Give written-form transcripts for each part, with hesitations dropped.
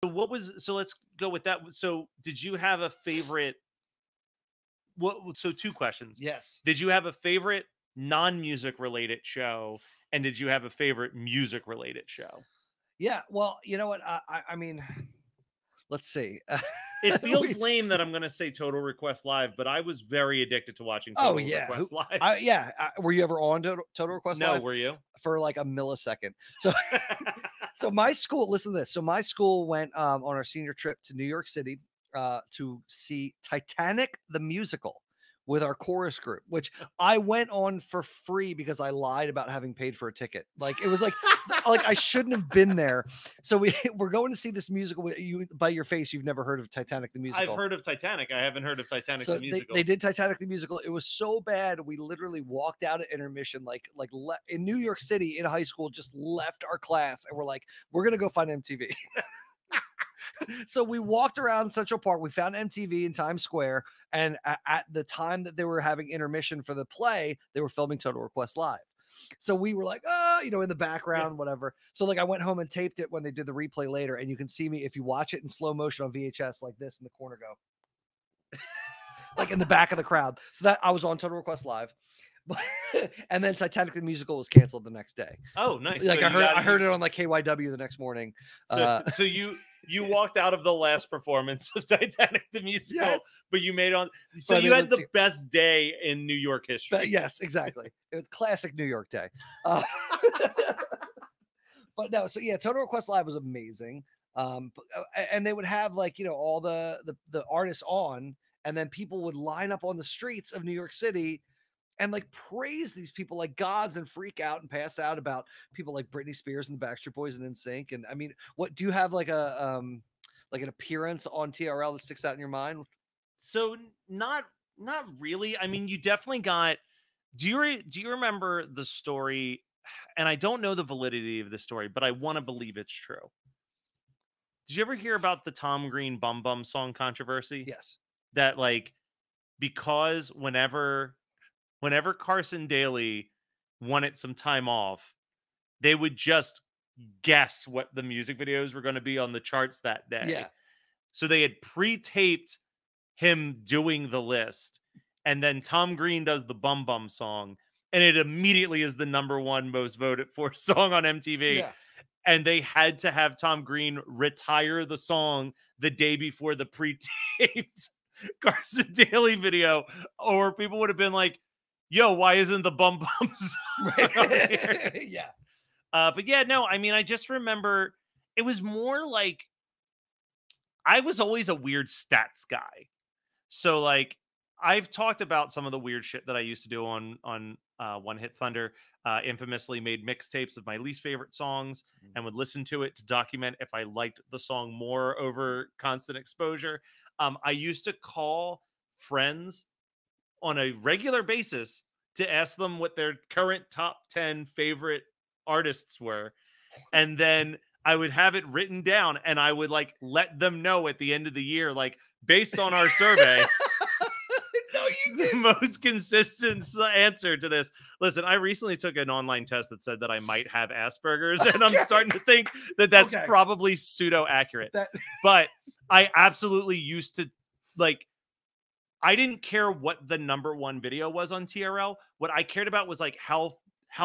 So what was so let's go with that. So did you have a favorite so two questions. Yes. Did you have a favorite non-music related show and did you have a favorite music related show? Yeah. Well, you know what? I mean, let's see. It feels Let's lame that see. I'm going to say Total Request Live, but I was very addicted to watching Oh Total yeah. Request Live. Yeah. Were you ever on Total Request No, Live? were you? For like a millisecond. So so my school, listen to this. So my school went on our senior trip to New York City to see Titanic the Musical with our chorus group, which I went on for free because I lied about having paid for a ticket. Like it was like I shouldn't have been there. So we're going to see this musical. You by your face, you've never heard of Titanic the I've Musical. heard of Titanic. I haven't heard of Titanic So the Musical. they did Titanic the Musical. It was so bad we literally walked out at intermission, in New York City in high school, just left our class and we're like, we're gonna go find MTV. So we walked around Central Park. We found MTV in Times Square, and at the time that they were having intermission for the play, they were filming Total Request Live. So we were like, oh, in the background, whatever. So like I went home and taped it when they did the replay later, and you can see me if you watch it in slow motion on VHS, like this in the corner, go like in the back of the crowd. So that I was on Total Request Live. And then Titanic the Musical was canceled the next day. Oh, nice. Like so I heard it on like KYW the next morning. So you walked out of the last performance of Titanic the Musical, yes. But you made on. So you had the best day in New York history. Yes, exactly. It was classic New York day. But no, so yeah, Total Request Live was amazing. And they would have like all the artists on, and then people would line up on the streets of New York City and like praise these people like gods and freak out and pass out about people like Britney Spears and the Backstreet Boys and NSYNC. And I mean, what do you have like an appearance on TRL that sticks out in your mind? So not really. I mean, you definitely got. Do you remember the story? And I don't know the validity of the story, but I want to believe it's true. Did you ever hear about the Tom Green Bum Bum song controversy? Yes. That like because whenever Carson Daly wanted some time off, they would just guess what the music videos were going to be on the charts that day. Yeah. So they had pre-taped him doing the list, and then Tom Green does the Bum Bum song, and it immediately is the #1 most voted for song on MTV. Yeah. And they had to have Tom Green retire the song the day before the pre-taped Carson Daly video, or people would have been like, yo, why isn't the Bum Bum song here? Yeah. But yeah, no, I mean, I just remember it was more like I was always a weird stats guy. So like I've talked about some of the weird shit that I used to do on One Hit Thunder. Infamously made mixtapes of my least favorite songs and would listen to it to document if I liked the song more over constant exposure. I used to call friends on a regular basis to ask them what their current top 10 favorite artists were. And then I would have it written down and I would like let them know at the end of the year, like based on our survey, the most consistent answer to this. Listen, I recently took an online test that said that I might have Asperger's, and I'm starting to think that that's probably pseudo accurate. But I absolutely used to like, I didn't care what the #1 video was on TRL. What I cared about was like how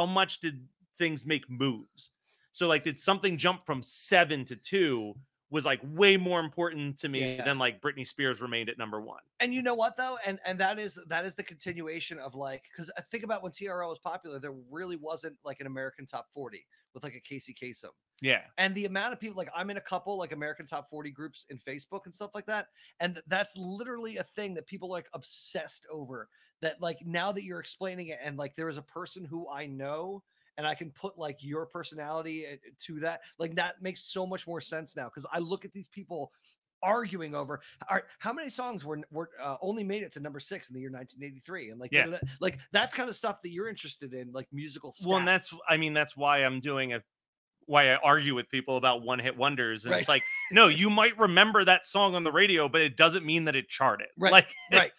much did things make moves. So like, did something jump from 7 to 2 was like way more important to me than like Britney Spears remained at #1. And you know what though? And that is the continuation of like, because I think about when TRL was popular, there really wasn't like an American Top 40 with like a Casey Kasem. Yeah. And the amount of people, like I'm in a couple like American Top 40 groups in Facebook and stuff like that. And that's literally a thing that people like obsessed over, that like now that you're explaining it, and like there is a person who I know and I can put like your personality to that, like that makes so much more sense now. Cause I look at these people arguing over how many songs were only made it to #6 in the year 1983. And like, like that's kind of stuff that you're interested in, like musical stats. Well, and that's why I'm doing why I argue with people about one-hit wonders. And it's like, no, you might remember that song on the radio, but it doesn't mean that it charted. Right. Like, right.